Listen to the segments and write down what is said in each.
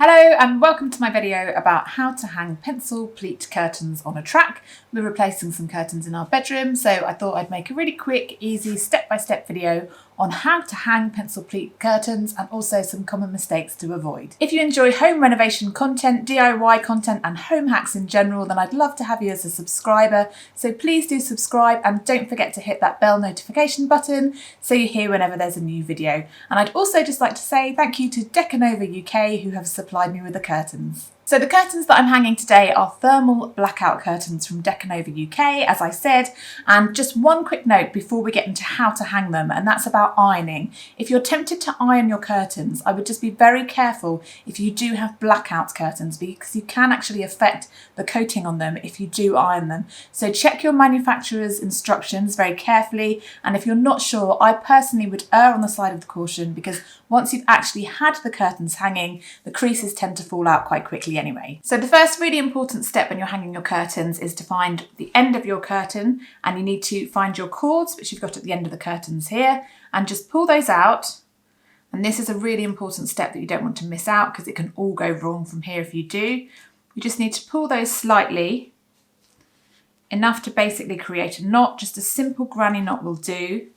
Hello and welcome to my video about how to hang pencil pleat curtains on a track. We're replacing some curtains in our bedroom, so I thought I'd make a really quick, easy, step-by-step video on how to hang pencil pleat curtains and also some common mistakes to avoid. If you enjoy home renovation content, DIY content and home hacks in general, then I'd love to have you as a subscriber, so please do subscribe and don't forget to hit that bell notification button so you hear whenever there's a new video. And I'd also just like to say thank you to Deconovo UK who have supplied me with the curtains. So the curtains that I'm hanging today are thermal blackout curtains from Deconovo UK, as I said, and just one quick note before we get into how to hang them, and that's about ironing. If you're tempted to iron your curtains, I would just be very careful if you do have blackout curtains, because you can actually affect the coating on them if you do iron them. So check your manufacturer's instructions very carefully, and if you're not sure, I personally would err on the side of the caution, because once you've actually had the curtains hanging, the creases tend to fall out quite quickly anyway. So the first really important step when you're hanging your curtains is to find the end of your curtain, and you need to find your cords, which you've got at the end of the curtains here, and just pull those out. And this is a really important step that you don't want to miss out, because it can all go wrong from here if you do. You just need to pull those slightly, enough to basically create a knot. Just a simple granny knot will do.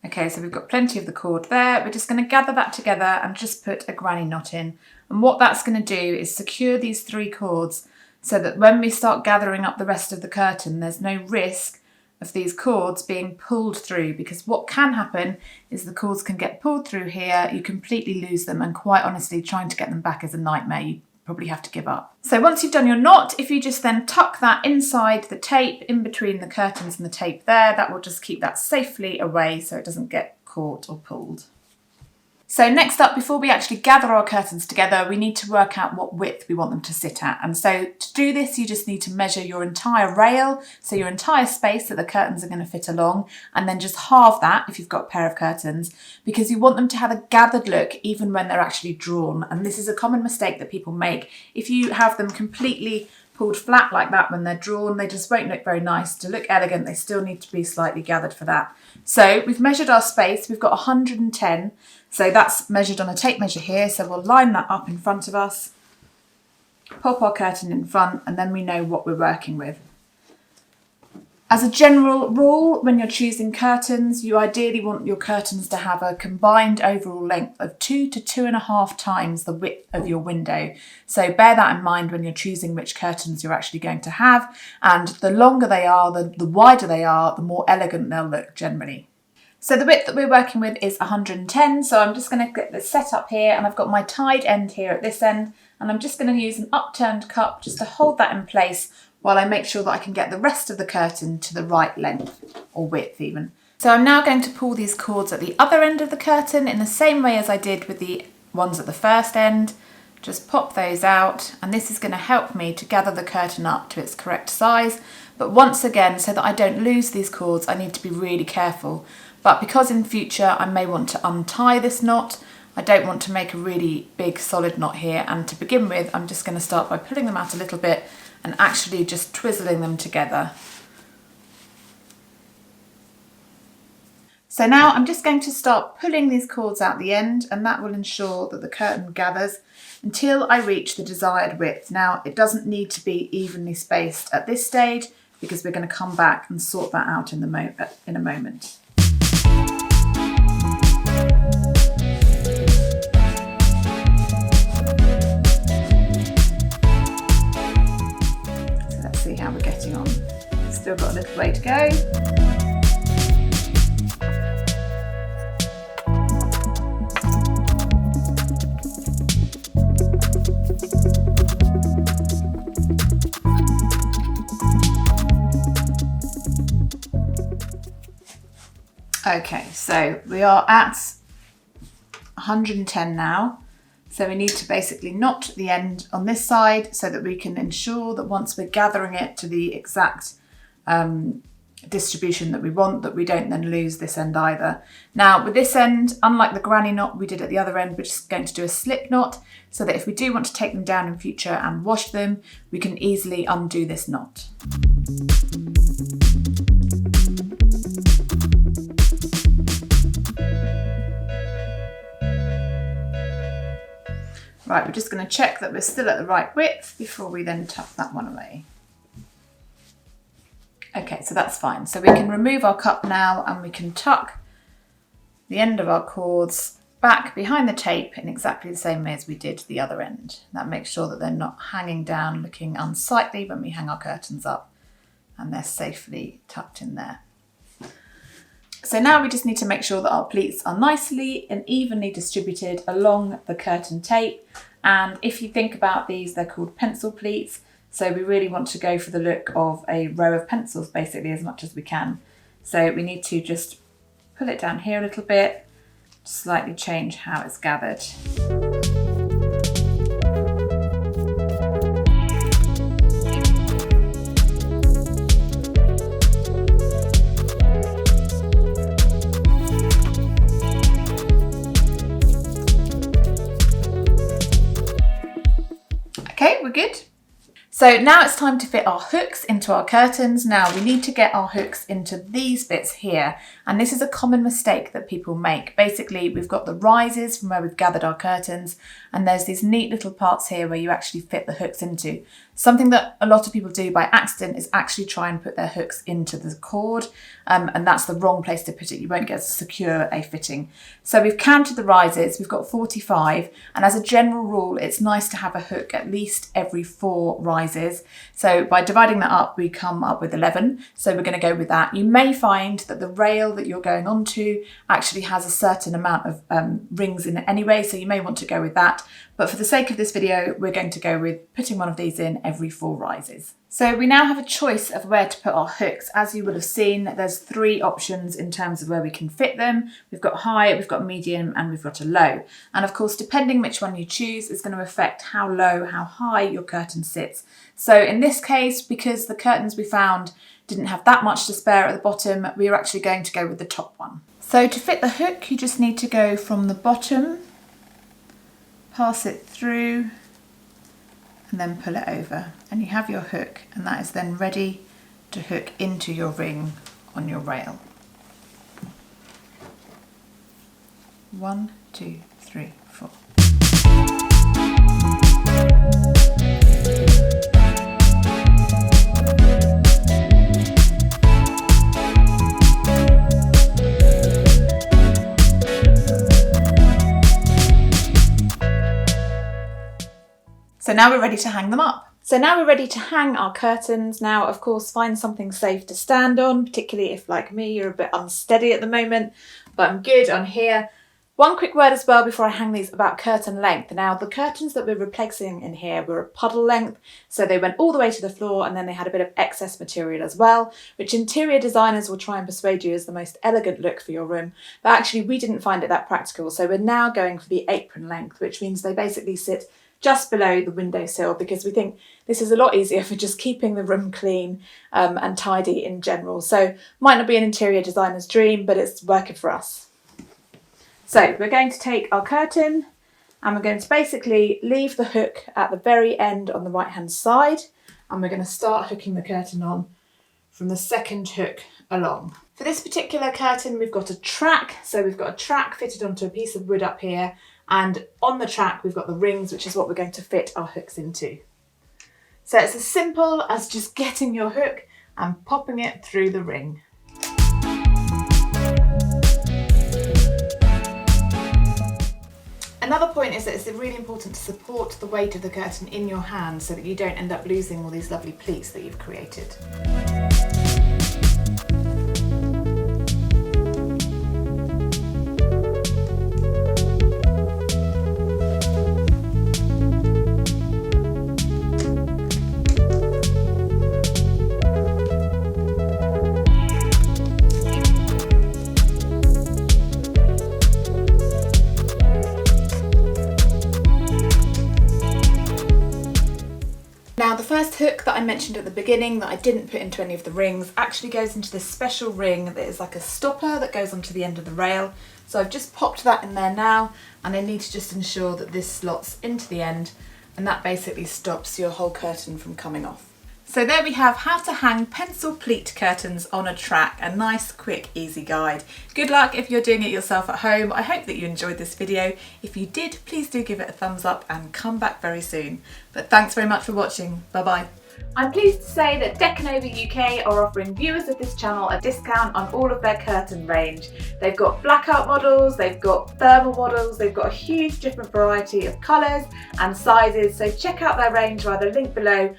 Okay, so we've got plenty of the cord there. We're just going to gather that together and just put a granny knot in. And what that's going to do is secure these three cords so that when we start gathering up the rest of the curtain, there's no risk of these cords being pulled through, because what can happen is the cords can get pulled through here, you completely lose them, and quite honestly, trying to get them back is a nightmare. You probably have to give up. So once you've done your knot, if you just then tuck that inside the tape, in between the curtains and the tape there, that will just keep that safely away so it doesn't get caught or pulled. So next up, before we actually gather our curtains together, we need to work out what width we want them to sit at. And so to do this, you just need to measure your entire rail, so your entire space that the curtains are going to fit along, and then just halve that if you've got a pair of curtains, because you want them to have a gathered look even when they're actually drawn. And this is a common mistake that people make. If you have them completely pulled flat like that when they're drawn, they just won't look very nice. To look elegant, they still need to be slightly gathered for that. So we've measured our space, we've got 110. So that's measured on a tape measure here, so we'll line that up in front of us, pop our curtain in front, and then we know what we're working with. As a general rule, when you're choosing curtains, you ideally want your curtains to have a combined overall length of 2 to 2.5 times the width of your window. So bear that in mind when you're choosing which curtains you're actually going to have, and the longer they are, the wider they are, the more elegant they'll look generally. So the width that we're working with is 110, so I'm just going to get this set up here, and I've got my tied end here at this end, and I'm just going to use an upturned cup just to hold that in place while I make sure that I can get the rest of the curtain to the right length, or width even. So I'm now going to pull these cords at the other end of the curtain in the same way as I did with the ones at the first end. Just pop those out, and this is going to help me to gather the curtain up to its correct size. But once again, so that I don't lose these cords, I need to be really careful. But because in future I may want to untie this knot, I don't want to make a really big solid knot here, and to begin with I'm just going to start by pulling them out a little bit and actually just twizzling them together. So now I'm just going to start pulling these cords out the end, and that will ensure that the curtain gathers until I reach the desired width. Now it doesn't need to be evenly spaced at this stage, because we're going to come back and sort that out in a moment. See how we're getting on. Still got a little way to go. Okay, so we are at 110 now. So we need to basically knot the end on this side so that we can ensure that once we're gathering it to the exact distribution that we want, that we don't then lose this end either. Now with this end, unlike the granny knot we did at the other end, we're just going to do a slip knot so that if we do want to take them down in future and wash them, we can easily undo this knot. Right, we're just going to check that we're still at the right width before we then tuck that one away. Okay, so that's fine. So we can remove our cup now and we can tuck the end of our cords back behind the tape in exactly the same way as we did the other end. That makes sure that they're not hanging down looking unsightly when we hang our curtains up, and they're safely tucked in there. So now we just need to make sure that our pleats are nicely and evenly distributed along the curtain tape. And if you think about these, they're called pencil pleats. So we really want to go for the look of a row of pencils basically as much as we can. So we need to just pull it down here a little bit, slightly change how it's gathered. Okay, we're good. So now it's time to fit our hooks into our curtains. Now we need to get our hooks into these bits here. And this is a common mistake that people make. Basically, we've got the rises from where we've gathered our curtains, and there's these neat little parts here where you actually fit the hooks into. Something that a lot of people do by accident is actually try and put their hooks into the cord, and that's the wrong place to put it. You won't get secure a fitting. So we've counted the rises, we've got 45, and as a general rule, it's nice to have a hook at least every 4 rises. So by dividing that up, we come up with 11. So we're going to go with that. You may find that the rail that you're going onto actually has a certain amount of rings in it anyway, so you may want to go with that. But for the sake of this video, we're going to go with putting one of these in every 4 rises. So we now have a choice of where to put our hooks. As you would have seen, there's 3 options in terms of where we can fit them. We've got high, we've got medium, and we've got a low. And of course, depending which one you choose is going to affect how low, how high your curtain sits. So in this case, because the curtains we found didn't have that much to spare at the bottom, we are actually going to go with the top one. So to fit the hook, you just need to go from the bottom, pass it through, and then pull it over, and you have your hook, and that is then ready to hook into your ring on your rail. 1, 2, 3, 4. So now we're ready to hang them up. So now we're ready to hang our curtains. Now, of course, find something safe to stand on, particularly if, like me, you're a bit unsteady at the moment, but I'm good on here. One quick word as well before I hang these about curtain length. Now, the curtains that we're replacing in here were a puddle length, so they went all the way to the floor, and then they had a bit of excess material as well, which interior designers will try and persuade you is the most elegant look for your room. But actually, we didn't find it that practical, so we're now going for the apron length, which means they basically sit just below the windowsill, because we think this is a lot easier for just keeping the room clean and tidy in general. So might not be an interior designer's dream, but it's working for us. So we're going to take our curtain and we're going to basically leave the hook at the very end on the right hand side, and we're going to start hooking the curtain on from the second hook along. For this particular curtain, we've got a track. So we've got a track fitted onto a piece of wood up here, and on the track we've got the rings, which is what we're going to fit our hooks into. So it's as simple as just getting your hook and popping it through the ring. Another point is that it's really important to support the weight of the curtain in your hand so that you don't end up losing all these lovely pleats that you've created. Now, the first hook that I mentioned at the beginning that I didn't put into any of the rings actually goes into this special ring that is like a stopper that goes onto the end of the rail. So I've just popped that in there now, and I need to just ensure that this slots into the end, and that basically stops your whole curtain from coming off. So there we have how to hang pencil pleat curtains on a track, a nice, quick, easy guide. Good luck if you're doing it yourself at home. I hope that you enjoyed this video. If you did, please do give it a thumbs up and come back very soon. But thanks very much for watching. Bye bye. I'm pleased to say that Deconovo UK are offering viewers of this channel a discount on all of their curtain range. They've got blackout models, they've got thermal models, they've got a huge different variety of colours and sizes, so check out their range via the link below